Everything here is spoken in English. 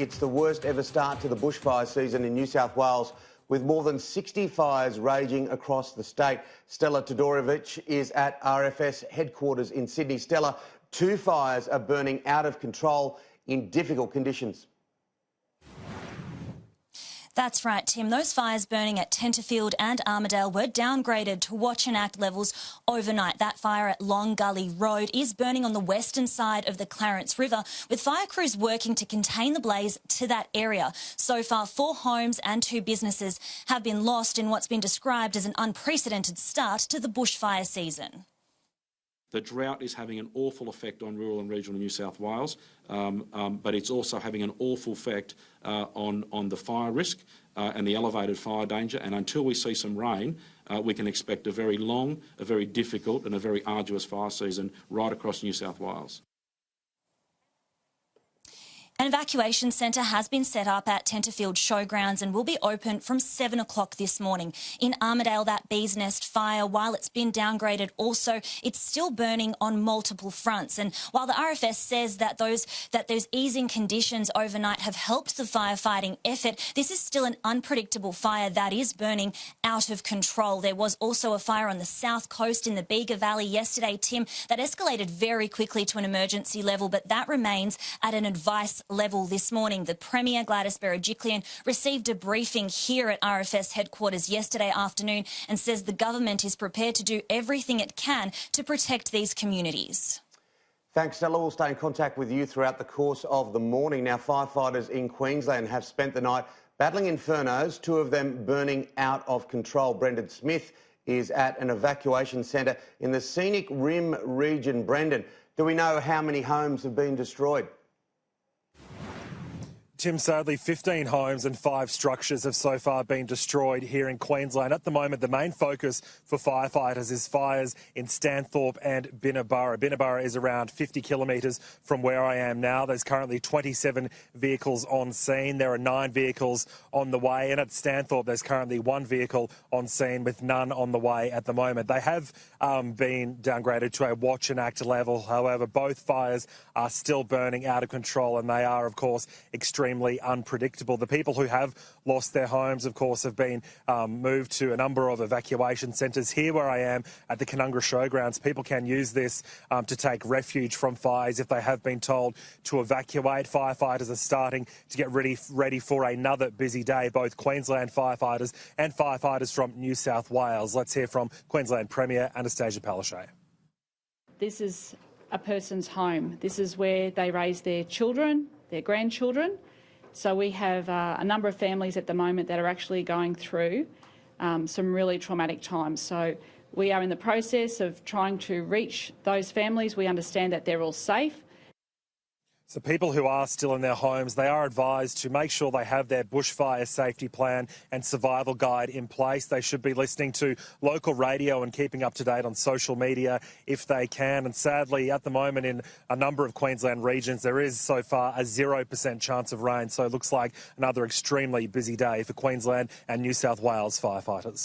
It's the worst ever start to the bushfire season in New South Wales, with more than 60 fires raging across the state. Stella Todorovic is at RFS headquarters in Sydney. Stella, 2 fires are burning out of control in difficult conditions. That's right, Tim. Those fires burning at Tenterfield and Armidale were downgraded to Watch and Act levels overnight. That fire at Long Gully Road is burning on the western side of the Clarence River, with fire crews working to contain the blaze to that area. So far, 4 homes and 2 businesses have been lost in what's been described as an unprecedented start to the bushfire season. The drought is having an awful effect on rural and regional New South Wales, but it's also having an awful effect on the fire risk and the elevated fire danger. And until we see some rain, we can expect a very long, a very difficult and a very arduous fire season right across New South Wales. An evacuation centre has been set up at Tenterfield Showgrounds and will be open from 7 o'clock this morning. In Armidale, that Bees Nest fire, while it's been downgraded also, it's still burning on multiple fronts. And while the RFS says that those easing conditions overnight have helped the firefighting effort, this is still an unpredictable fire that is burning out of control. There was also a fire on the south coast in the Bega Valley yesterday, Tim, that escalated very quickly to an emergency level, but that remains at an advice level this morning. The Premier, Gladys Berejiklian, received a briefing here at RFS headquarters yesterday afternoon and says the government is prepared to do everything it can to protect these communities. Thanks, Stella. We'll stay in contact with you throughout the course of the morning. Now, firefighters in Queensland have spent the night battling infernos, 2 of them burning out of control. Brendan Smith is at an evacuation centre in the Scenic Rim region. Brendan, do we know how many homes have been destroyed? Tim, sadly, 15 homes and 5 structures have so far been destroyed here in Queensland. At the moment, the main focus for firefighters is fires in Stanthorpe and Binnaburra. Binnaburra is around 50 kilometres from where I am now. There's currently 27 vehicles on scene. There are 9 vehicles on the way. And at Stanthorpe, there's currently 1 vehicle on scene with none on the way at the moment. They have been downgraded to a Watch and Act level. However, both fires are still burning out of control, and they are, of course, extremely unpredictable. The people who have lost their homes, of course, have been moved to a number of evacuation centres. Here where I am at the Canungra Showgrounds, people can use this to take refuge from fires if they have been told to evacuate. Firefighters are starting to get ready for another busy day, both Queensland firefighters and firefighters from New South Wales. Let's hear from Queensland Premier Anastasia Palaszczuk. This is a person's home. This is where they raise their children, their grandchildren. So we have a number of families at the moment that are actually going through some really traumatic times. So we are in the process of trying to reach those families. We understand that they're all safe. So people who are still in their homes, they are advised to make sure they have their bushfire safety plan and survival guide in place. They should be listening to local radio and keeping up to date on social media if they can. And sadly, at the moment in a number of Queensland regions, there is so far a 0% chance of rain. So it looks like another extremely busy day for Queensland and New South Wales firefighters.